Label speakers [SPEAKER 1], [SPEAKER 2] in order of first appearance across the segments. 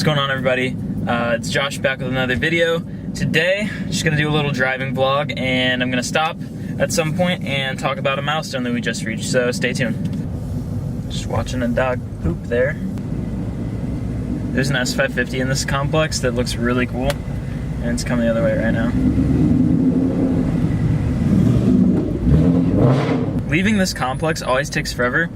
[SPEAKER 1] going on, everybody? It's Josh back with another video. Today, just gonna do a little driving vlog, and I'm gonna stop at some point and talk about a milestone that we just reached, so stay tuned. Just watching a dog poop there. There's an S550 in this complex that looks really cool, and it's coming the other way right now. Leaving this complex always takes forever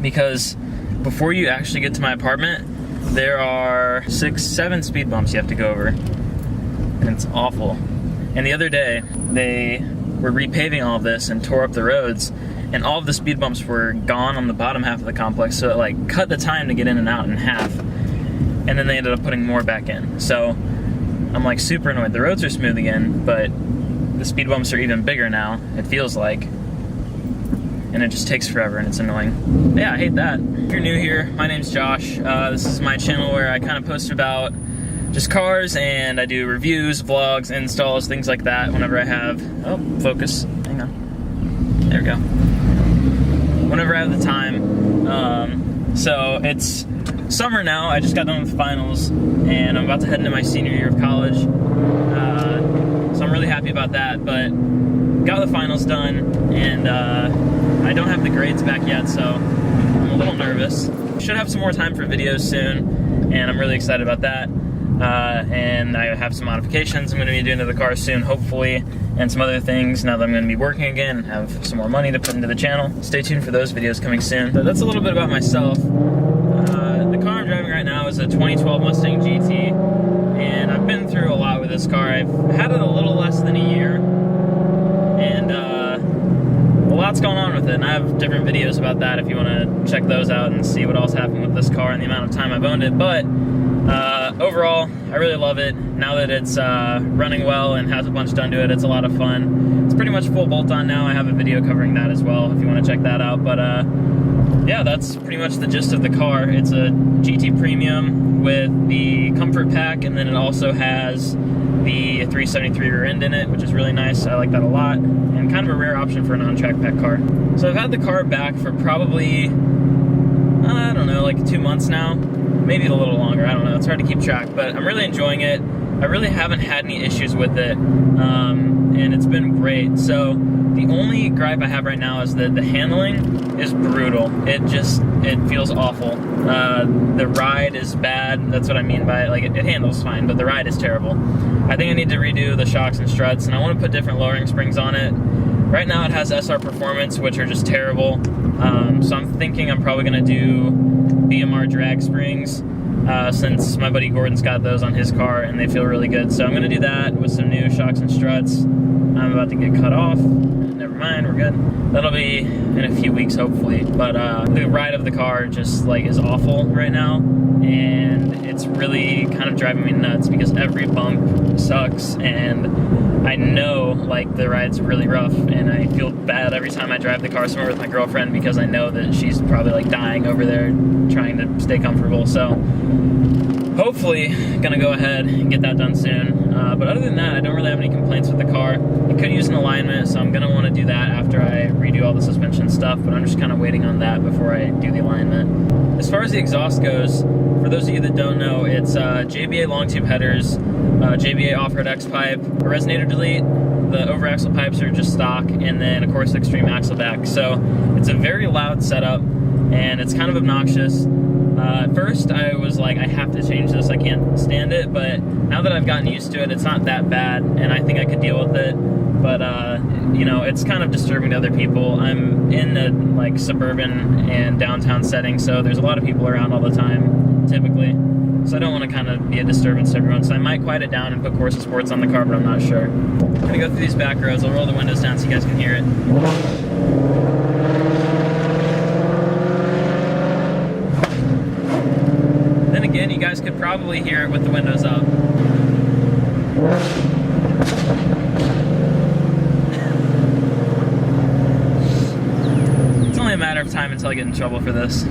[SPEAKER 1] because before you actually get to my apartment, there are 6, 7 speed bumps you have to go over, and it's awful. And the other day, they were repaving all of this and tore up the roads, and all of the speed bumps were gone on the bottom half of the complex, so it like cut the time to get in and out in half, and then they ended up putting more back in. So I'm like super annoyed. The roads are smooth again, but the speed bumps are even bigger now, it feels like. And it just takes forever and it's annoying. But yeah, I hate that. If you're new here, my name's Josh. This is my channel where I kind of post about just cars, and I do reviews, vlogs, installs, things like that whenever I have, oh, focus, hang on. There we go. Whenever I have the time. So it's summer now, I just got done with finals, and I'm about to head into my senior year of college. So I'm really happy about that, but got the finals done, and I don't have the grades back yet, so I'm a little nervous. Should have some more time for videos soon, and I'm really excited about that. And I have some modifications I'm going to be doing to the car soon, hopefully, and some other things now that I'm going to be working again and have some more money to put into the channel. Stay tuned for those videos coming soon. So that's a little bit about myself. The car I'm driving right now is a 2012 Mustang GT, and I've been through a lot with this car. I've had it a little less than a year, and a lot's going on with it, and I have different videos about that if you want to check those out and see what else happened with this car and the amount of time I've owned it. But overall, I really love it. Now that it's running well and has a bunch done to it, it's a lot of fun. It's pretty much full bolt-on now. I have a video covering that as well if you want to check that out. But yeah, that's pretty much the gist of the car. It's a GT Premium with the comfort pack, and then it also has the 373 rear end in it, which is really nice. I like that a lot, and kind of a rare option for a non-track pack car. So I've had the car back for probably, I don't know, like 2 months now. Maybe a little longer, I don't know, it's hard to keep track, but I'm really enjoying it. I really haven't had any issues with it, and it's been great. So the only gripe I have right now is that the handling is brutal. It feels awful. The ride is bad, that's what I mean by it. Like, it handles fine, but the ride is terrible. I think I need to redo the shocks and struts, and I want to put different lowering springs on it. Right now it has SR Performance, which are just terrible. So I'm thinking I'm probably going to do BMR drag springs, since my buddy Gordon's got those on his car and they feel really good. So I'm going to do that with some new shocks and struts. I'm about to get cut off. Never mind, we're good. That'll be in a few weeks, hopefully. But the ride of the car just like is awful right now, and it's really kind of driving me nuts because every bump sucks, and I know like the ride's really rough, and I feel bad every time I drive the car somewhere with my girlfriend because I know that she's probably like dying over there trying to stay comfortable. So hopefully gonna go ahead and get that done soon. But other than that, I don't really have any complaints with the car. It could use an alignment, so I'm gonna want to do that after I redo all the suspension stuff, but I'm just kind of waiting on that before I do the alignment. As far as the exhaust goes, for those of you that don't know, it's JBA long tube headers, JBA off-road X-pipe, a resonator delete. The over axle pipes are just stock, and then of course extreme axle back. So it's a very loud setup, and it's kind of obnoxious. At first I was like, I have to change this, I can't stand it, but now that I've gotten used to it, it's not that bad, and I think I could deal with it. But you know, it's kind of disturbing to other people. I'm in a like suburban and downtown setting, so there's a lot of people around all the time, typically. So I don't want to kind of be a disturbance to everyone, so I might quiet it down and put Corsa Sports on the car, but I'm not sure. I'm gonna go through these back roads. I'll roll the windows down so you guys can hear it. Then again, you guys could probably hear it with the windows up. It's only a matter of time until I get in trouble for this.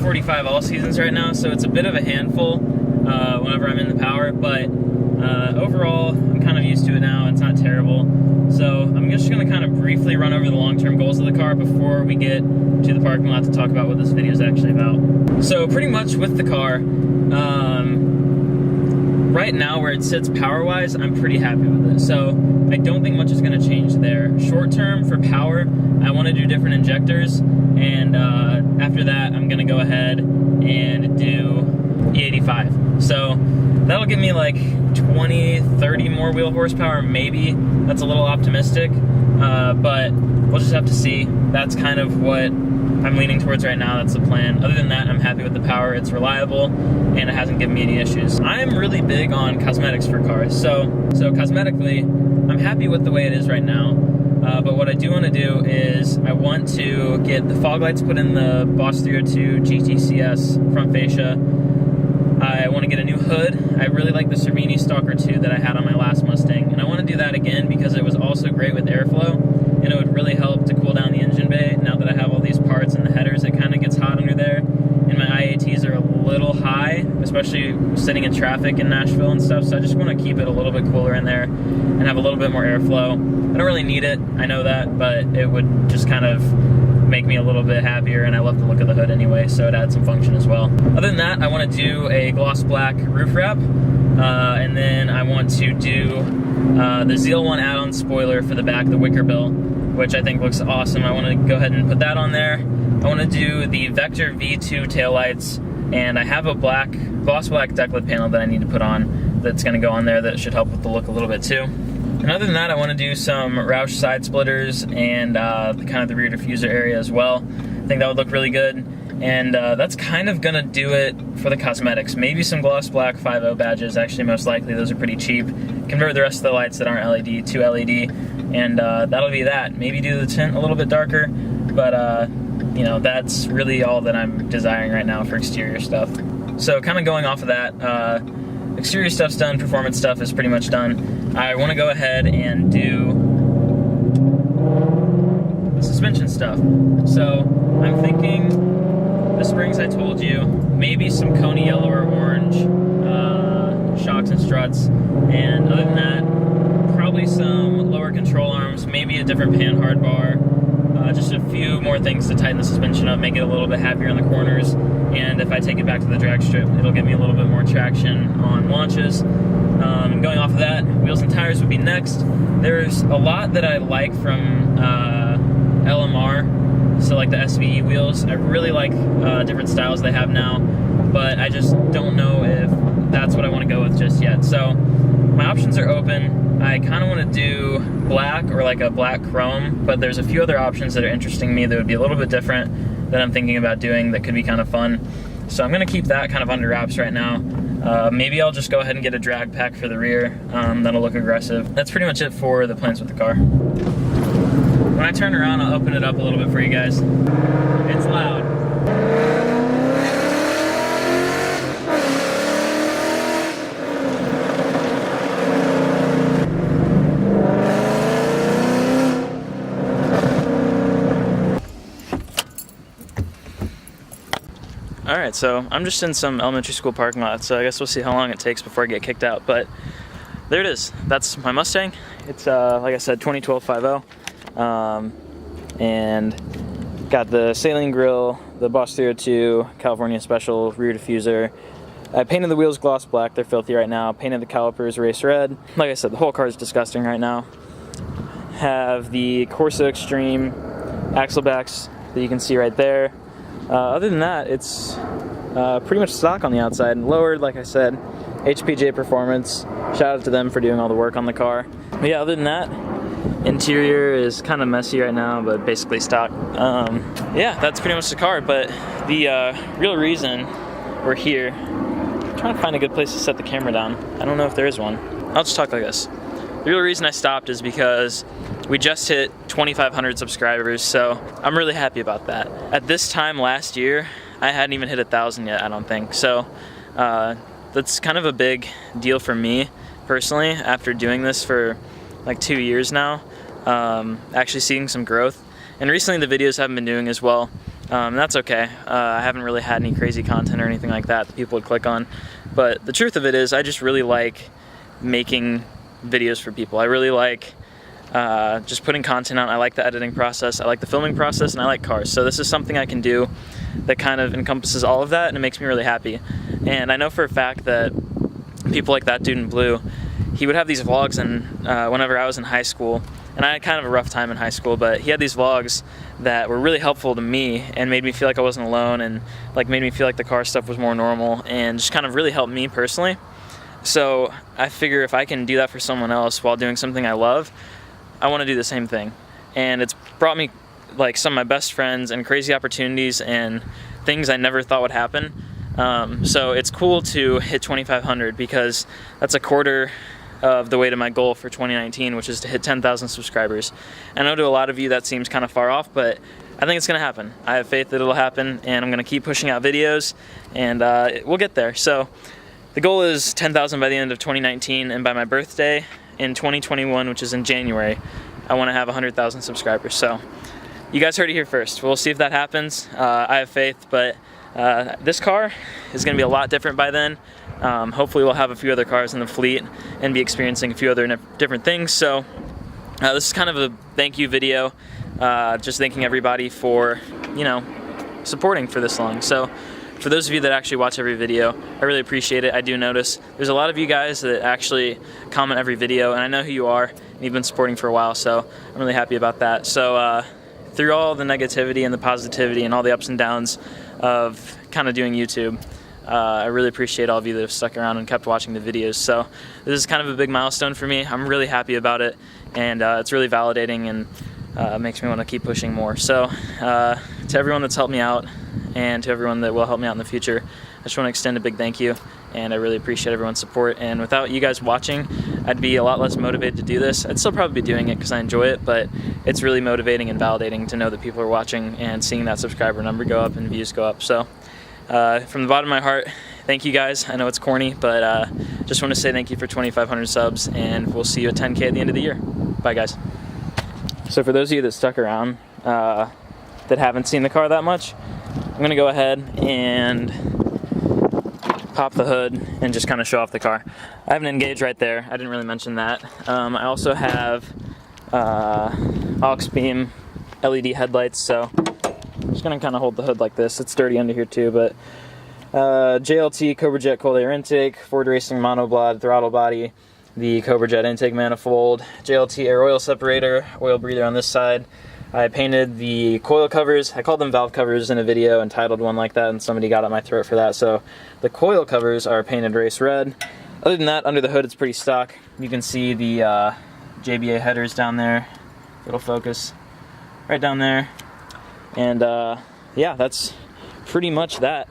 [SPEAKER 1] 245 all seasons right now, so it's a bit of a handful whenever I'm in the power, but overall, I'm kind of used to it now. It's not terrible. So I'm just going to kind of briefly run over the long-term goals of the car before we get to the parking lot to talk about what this video is actually about. So pretty much with the car, right now where it sits power-wise, I'm pretty happy with it. So I don't think much is going to change there. Short-term for power, I want to do different injectors, and after that, I'm going to go ahead and do E85. So that'll give me like 20, 30 more wheel horsepower, maybe. That's a little optimistic, but we'll just have to see. That's kind of what I'm leaning towards right now. That's the plan. Other than that, I'm happy with the power. It's reliable, and it hasn't given me any issues. I'm really big on cosmetics for cars. So cosmetically, I'm happy with the way it is right now. But what I do want to do is I want to get the fog lights put in the Boss 302 GTCS front fascia. I want to get a new hood. I really like the Cervini Stalker 2 that I had on my last Mustang, and I want to do that again because it was also great with airflow, and it would really help to cool down the engine bay. Now that I have all these parts and the headers, it kind of gets hot under there, and my IATs are a little high, especially sitting in traffic in Nashville and stuff, so I just want to keep it a little bit cooler in there and have a little bit more airflow. I don't really need it, I know that, but it would just kind of make me a little bit happier, and I love the look of the hood anyway, so it adds some function as well. Other than that, I want to do a gloss black roof wrap, and then I want to do the Zeal 1 add-on spoiler for the back, the wicker bill, which I think looks awesome. I want to go ahead and put that on there. I want to do the Vector V2 taillights, and I have a gloss black deck lid panel that I need to put on that's going to go on there that should help with the look a little bit too. And other than that, I want to do some Roush side splitters and kind of the rear diffuser area as well. I think that would look really good. And that's kind of going to do it for the cosmetics. Maybe some gloss black 5.0 badges, actually most likely. Those are pretty cheap. Convert the rest of the lights that aren't LED to LED, and that'll be that. Maybe do the tint a little bit darker, but you know, that's really all that I'm desiring right now for exterior stuff. So kind of going off of that, exterior stuff's done, performance stuff is pretty much done. I want to go ahead and do the suspension stuff. So I'm thinking the springs I told you, maybe some Coney yellow or orange shocks and struts, and other than that, probably some lower control arms, maybe a different pan hard bar, just a few more things to tighten the suspension up, make it a little bit happier in the corners, and if I take it back to the drag strip, it'll give me a little bit more traction on launches. And going off of that, wheels and tires would be next. There's a lot that I like from LMR, so like the SVE wheels. I really like different styles they have now, but I just don't know if that's what I want to go with just yet. So my options are open. I kind of want to do black or like a black chrome, but there's a few other options that are interesting to me that would be a little bit different that I'm thinking about doing that could be kind of fun. So I'm going to keep that kind of under wraps right now. Maybe I'll just go ahead and get a drag pack for the rear. That'll look aggressive. That's pretty much it for the plans with the car. When I turn around, I'll open it up a little bit for you guys. It's loud. Alright, so I'm just in some elementary school parking lot, so I guess we'll see how long it takes before I get kicked out, but there it is. That's my Mustang. It's, like I said, 2012 5.0, and got the Saline Grille, the Boss 302 California Special rear diffuser. I painted the wheels gloss black, they're filthy right now. Painted the calipers race red. Like I said, the whole car is disgusting right now. Have the Corsa Extreme axle backs that you can see right there. Other than that, it's pretty much stock on the outside. Lowered, like I said, HPJ Performance. Shout out to them for doing all the work on the car. But yeah, other than that, interior is kind of messy right now, but basically stock. Yeah, that's pretty much the car, but the real reason we're here, I'm trying to find a good place to set the camera down. I don't know if there is one. I'll just talk like this. The real reason I stopped is because we just hit 2,500 subscribers, so I'm really happy about that. At this time last year, I hadn't even hit 1,000 yet, I don't think. So that's kind of a big deal for me personally after doing this for like 2 years now, actually seeing some growth. And recently the videos I haven't been doing as well. That's okay. I haven't really had any crazy content or anything like that people would click on, but the truth of it is I just really like making videos for people. I really like just putting content out. I like the editing process, I like the filming process, and I like cars. So this is something I can do that kind of encompasses all of that, and it makes me really happy. And I know for a fact that people like that dude in blue, he would have these vlogs, and whenever I was in high school, and I had kind of a rough time in high school, but he had these vlogs that were really helpful to me and made me feel like I wasn't alone, and like made me feel like the car stuff was more normal, and just kind of really helped me personally. So I figure if I can do that for someone else while doing something I love, I want to do the same thing. And it's brought me like some of my best friends and crazy opportunities and things I never thought would happen. So it's cool to hit 2,500 because that's a quarter of the way to my goal for 2019, which is to hit 10,000 subscribers. I know to a lot of you that seems kind of far off, but I think it's gonna happen. I have faith that it'll happen, and I'm gonna keep pushing out videos, and we'll get there. So the goal is 10,000 by the end of 2019, and by my birthday in 2021, which is in January, I wanna have 100,000 subscribers. So you guys heard it here first. We'll see if that happens. I have faith, but this car is gonna be a lot different by then. Hopefully we'll have a few other cars in the fleet and be experiencing a few other different things. So this is kind of a thank you video, just thanking everybody for, you know, supporting for this long. So for those of you that actually watch every video, I really appreciate it. I do notice there's a lot of you guys that actually comment every video, and I know who you are, and you've been supporting for a while, so I'm really happy about that. So through all the negativity and the positivity and all the ups and downs of kind of doing YouTube, I really appreciate all of you that have stuck around and kept watching the videos. So this is kind of a big milestone for me. I'm really happy about it, and it's really validating, and makes me want to keep pushing more. So to everyone that's helped me out, and to everyone that will help me out in the future, I just want to extend a big thank you, and I really appreciate everyone's support. And without you guys watching, I'd be a lot less motivated to do this. I'd still probably be doing it because I enjoy it, but it's really motivating and validating to know that people are watching and seeing that subscriber number go up and views go up. So from the bottom of my heart, thank you guys. I know it's corny, but just want to say thank you for 2,500 subs, and we'll see you at 10K at the end of the year. Bye, guys. So for those of you that stuck around that haven't seen the car that much, I'm going to go ahead and pop the hood and just kind of show off the car. I have an Engage right there. I didn't really mention that. I also have aux beam LED headlights, so I'm just going to kind of hold the hood like this. It's dirty under here too, but JLT Cobra Jet cold air intake, Ford Racing monoblade throttle body, the Cobra Jet intake manifold, JLT air oil separator, oil breather on this side. I painted the coil covers. I called them valve covers in a video and titled one like that, and somebody got at my throat for that. So the coil covers are painted race red. Other than that, under the hood it's pretty stock. You can see the JBA headers down there. It'll focus right down there. And yeah, that's pretty much that.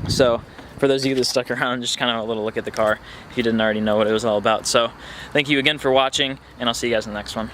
[SPEAKER 1] So for those of you that stuck around, just kind of a little look at the car if you didn't already know what it was all about. So thank you again for watching, and I'll see you guys in the next one.